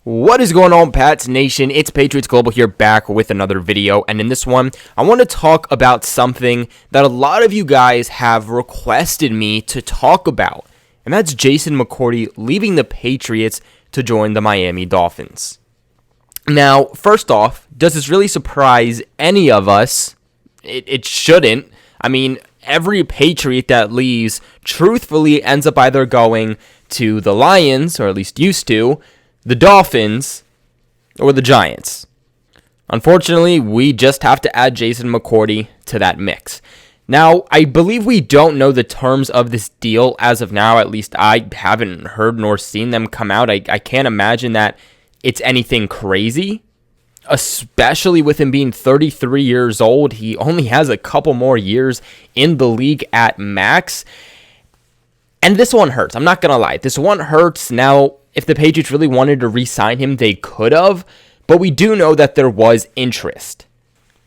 What is going on, Pats Nation? It's Patriots Global here, back with another video, and in this one, I want to talk about something that a lot of you guys have requested me to talk about, and that's Jason McCourty leaving the Patriots to join the Miami Dolphins. Now, first off, does this really surprise any of us? It shouldn't. I mean, every Patriot that leaves truthfully ends up either going to the Lions, or at least used to, the Dolphins, or the Giants. Unfortunately, we just have to add Jason McCourty to that mix. Now, I believe we don't know the terms of this deal as of now. At least I haven't heard nor seen them come out. I can't imagine that it's anything crazy, especially with him being 33 years old. He only has a couple more years in the league at max. And this one hurts. I'm not going to lie. This one hurts. Now, if the Patriots really wanted to re-sign him, they could have. But we do know that there was interest.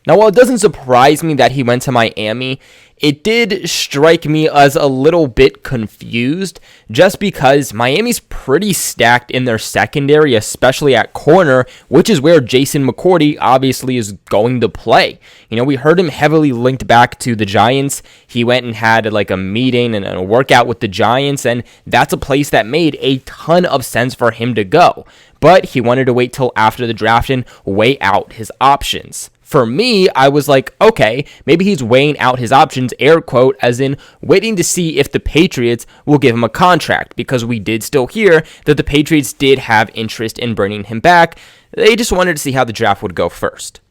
Now, while it doesn't surprise me that he went to Miami, it did strike me as a little bit confused just because Miami's pretty stacked in their secondary, especially at corner, which is where Jason McCourty obviously is going to play. You know, we heard him heavily linked back to the Giants. He went and had like a meeting and a workout with the Giants, and that's a place that made a ton of sense for him to go. But he wanted to wait till after the draft and weigh out his options. For me, I was like, okay, maybe he's weighing out his options, air quote, as in waiting to see if the Patriots will give him a contract, because we did still hear that the Patriots did have interest in bringing him back. They just wanted to see how the draft would go first.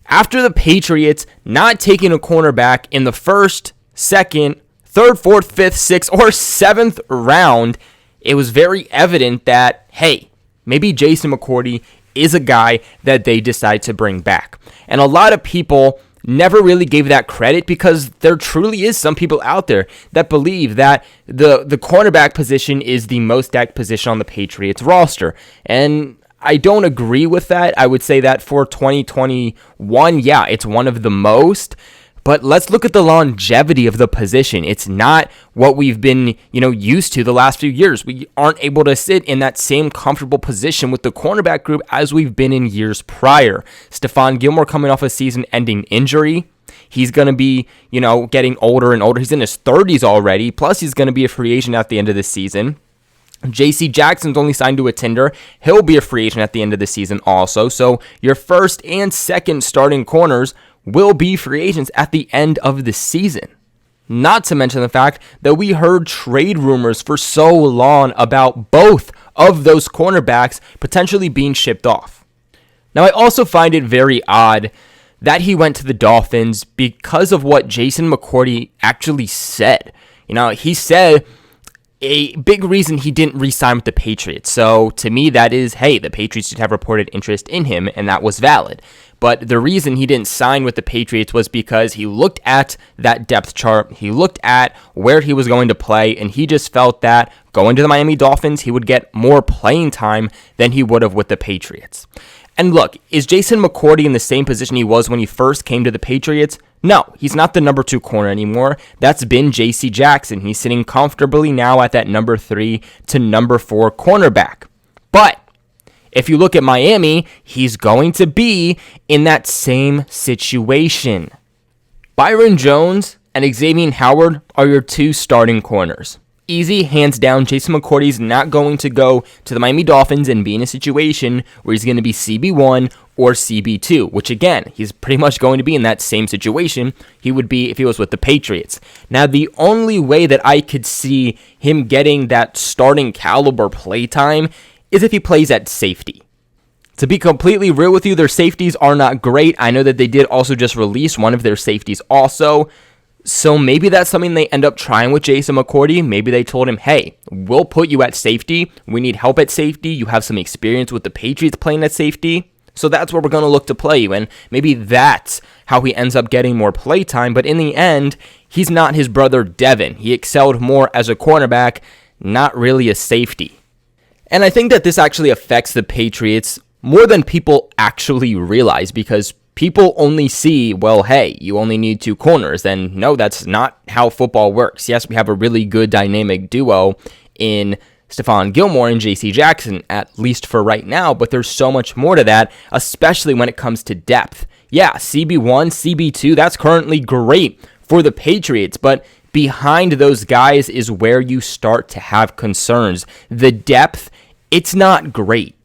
After the Patriots not taking a cornerback in the first, second, third, fourth, fifth, sixth, or seventh round, it was very evident that, hey, maybe Jason McCourty is a guy that they decide to bring back. And a lot of people never really gave that credit because there truly is some people out there that believe that the cornerback position is the most stacked position on the Patriots roster. And I don't agree with that. I would say that for 2021, yeah, it's one of the most. But let's look at the longevity of the position. It's not what we've been, used to the last few years. We aren't able to sit in that same comfortable position with the cornerback group as we've been in years prior. Stephon Gilmore coming off a season-ending injury. He's going to be, getting older and older. He's in his 30s already. Plus, he's going to be a free agent at the end of the season. J.C. Jackson's only signed to a tender. He'll be a free agent at the end of the season also. So your first and second starting corners will be free agents at the end of the season. Not to mention the fact that we heard trade rumors for so long about both of those cornerbacks potentially being shipped off. Now, I also find it very odd that he went to the Dolphins because of what Jason McCourty actually said. He said a big reason he didn't re-sign with the Patriots. So to me, that is, hey, the Patriots did have reported interest in him, and that was valid. But the reason he didn't sign with the Patriots was because he looked at that depth chart, he looked at where he was going to play, and he just felt that going to the Miami Dolphins, he would get more playing time than he would have with the Patriots. And look, is Jason McCourty in the same position he was when he first came to the Patriots? No, he's not the number 2 corner anymore. That's been J.C. Jackson. He's sitting comfortably now at that number 3 to number 4 cornerback. But if you look at Miami, he's going to be in that same situation. Byron Jones and Xavier Howard are your 2 starting corners. Easy, hands down, Jason McCourty's not going to go to the Miami Dolphins and be in a situation where he's going to be CB1 or CB2, which again, he's pretty much going to be in that same situation he would be if he was with the Patriots. Now, the only way that I could see him getting that starting caliber play time is if he plays at safety. To be completely real with you, their safeties are not great. I know that they did also just release one of their safeties also. So maybe that's something they end up trying with Jason McCourty. Maybe they told him, hey, we'll put you at safety. We need help at safety. You have some experience with the Patriots playing at safety. So that's where we're going to look to play you. And maybe that's how he ends up getting more play time. But in the end, he's not his brother Devin. He excelled more as a cornerback, not really a safety. And I think that this actually affects the Patriots more than people actually realize, because people only see, well, hey, you only need 2 corners. And no, that's not how football works. Yes, we have a really good dynamic duo in Stephon Gilmore and J.C. Jackson, at least for right now, but there's so much more to that, especially when it comes to depth. Yeah, CB1, CB2, that's currently great for the Patriots, but behind those guys is where you start to have concerns. The depth, it's not great.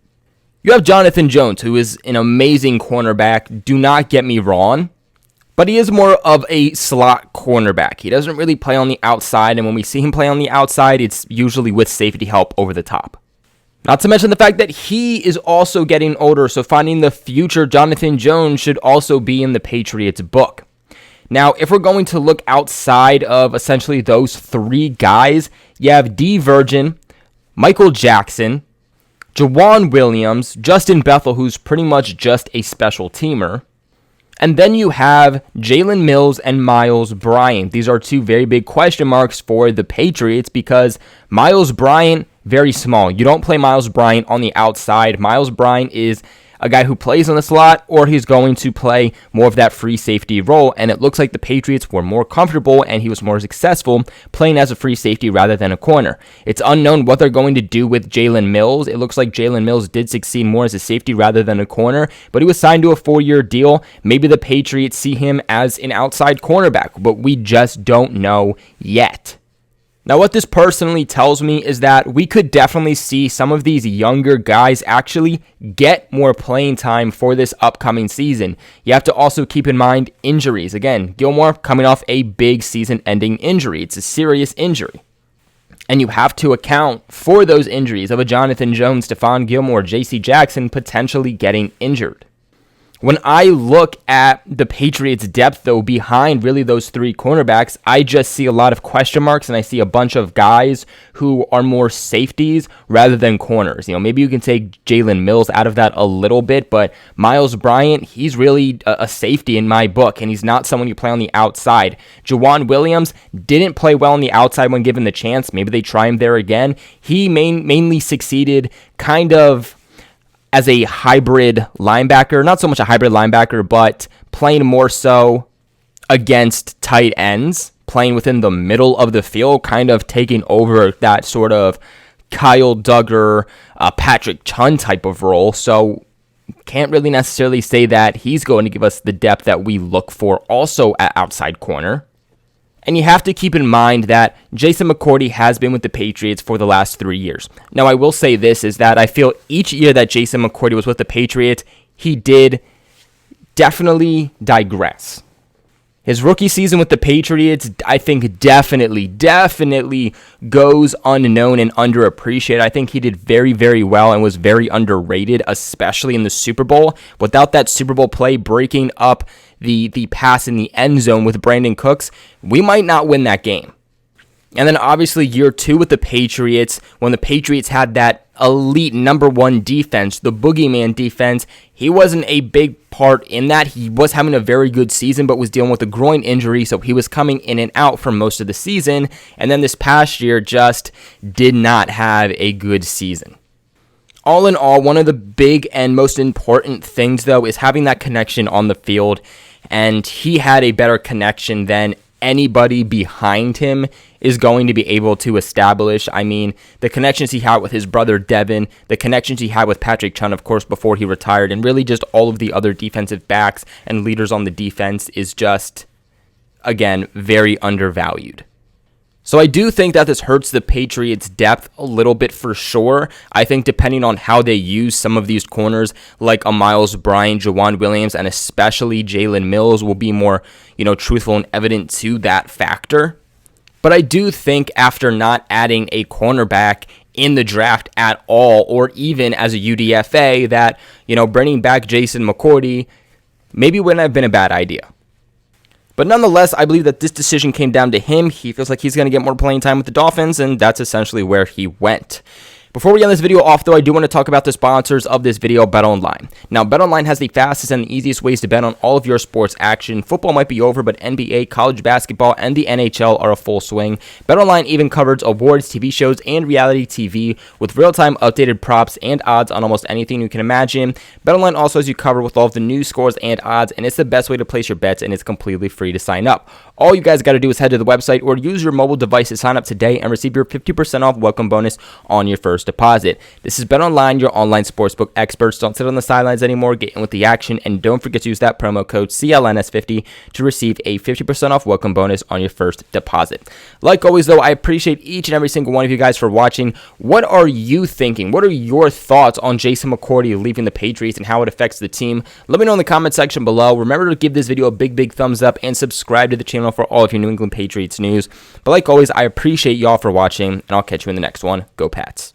You have Jonathan Jones, who is an amazing cornerback, do not get me wrong, but he is more of a slot cornerback. He doesn't really play on the outside, and when we see him play on the outside, it's usually with safety help over the top. Not to mention the fact that he is also getting older, so finding the future Jonathan Jones should also be in the Patriots' book. Now, if we're going to look outside of essentially those three guys, you have D. Virgin, Michael Jackson, Jawan Williams, Justin Bethel, who's pretty much just a special teamer, and then you have Jalen Mills and Miles Bryant. These are two very big question marks for the Patriots because Miles Bryant, very small. You don't play Miles Bryant on the outside. Miles Bryant is a guy who plays on the slot, or he's going to play more of that free safety role, and it looks like the Patriots were more comfortable and he was more successful playing as a free safety rather than a corner. It's unknown what they're going to do with Jalen Mills. It looks like Jalen Mills did succeed more as a safety rather than a corner, but he was signed to a 4-year deal. Maybe the Patriots see him as an outside cornerback, but we just don't know yet. Now, what this personally tells me is that we could definitely see some of these younger guys actually get more playing time for this upcoming season. You have to also keep in mind injuries. Again, Gilmore coming off a big season-ending injury. It's a serious injury. And you have to account for those injuries of a Jonathan Jones, Stephon Gilmore, J.C. Jackson potentially getting injured. When I look at the Patriots' depth, though, behind really those three cornerbacks, I just see a lot of question marks, and I see a bunch of guys who are more safeties rather than corners. You know, maybe you can take Jalen Mills out of that a little bit, but Miles Bryant, he's really a safety in my book, and he's not someone you play on the outside. Jawan Williams didn't play well on the outside when given the chance. Maybe they try him there again. He mainly succeeded kind of as a hybrid linebacker, not so much a hybrid linebacker, but playing more so against tight ends, playing within the middle of the field, kind of taking over that sort of Kyle Duggar, Patrick Chung type of role. So can't really necessarily say that he's going to give us the depth that we look for also at outside corner. And you have to keep in mind that Jason McCourty has been with the Patriots for the last 3 years. Now, I will say this, is that I feel each year that Jason McCourty was with the Patriots, he did definitely digress. His rookie season with the Patriots, I think definitely goes unknown and underappreciated. I think he did very, very well and was very underrated, especially in the Super Bowl. Without that Super Bowl play breaking up the pass in the end zone with Brandon Cooks, we might not win that game. And then obviously year 2 with the Patriots, when the Patriots had that elite number 1 defense, the boogeyman defense, he wasn't a big part in that. He was having a very good season, but was dealing with a groin injury, so he was coming in and out for most of the season. And then this past year just did not have a good season. All in all, one of the big and most important things, though, is having that connection on the field. And he had a better connection than anybody behind him is going to be able to establish. I mean, the connections he had with his brother Devin, the connections he had with Patrick Chung, of course, before he retired, and really just all of the other defensive backs and leaders on the defense is just, again, very undervalued. So I do think that this hurts the Patriots' depth a little bit for sure. I think depending on how they use some of these corners, like a Miles Bryant, Jawan Williams, and especially Jalen Mills, will be more, truthful and evident to that factor. But I do think after not adding a cornerback in the draft at all, or even as a UDFA, that, bringing back Jason McCourty maybe wouldn't have been a bad idea. But nonetheless, I believe that this decision came down to him. He feels like he's going to get more playing time with the Dolphins, and that's essentially where he went. Before we end this video off, though, I do want to talk about the sponsors of this video, BetOnline. Now, BetOnline has the fastest and the easiest ways to bet on all of your sports action. Football might be over, but NBA, college basketball, and the NHL are a full swing. BetOnline even covers awards, TV shows, and reality TV with real-time updated props and odds on almost anything you can imagine. BetOnline also has you covered with all of the news, scores, and odds, and it's the best way to place your bets, and it's completely free to sign up. All you guys got to do is head to the website or use your mobile device to sign up today and receive your 50% off welcome bonus on your first deposit. This is BetOnline, your online sportsbook experts. Don't sit on the sidelines anymore. Get in with the action, and don't forget to use that promo code CLNS50 to receive a 50% off welcome bonus on your first deposit. Like always, though, I appreciate each and every single one of you guys for watching. What are you thinking? What are your thoughts on Jason McCourty leaving the Patriots and how it affects the team? Let me know in the comment section below. Remember to give this video a big thumbs up and subscribe to the channel for all of your New England Patriots news. But like always, I appreciate y'all for watching, and I'll catch you in the next one. Go Pats.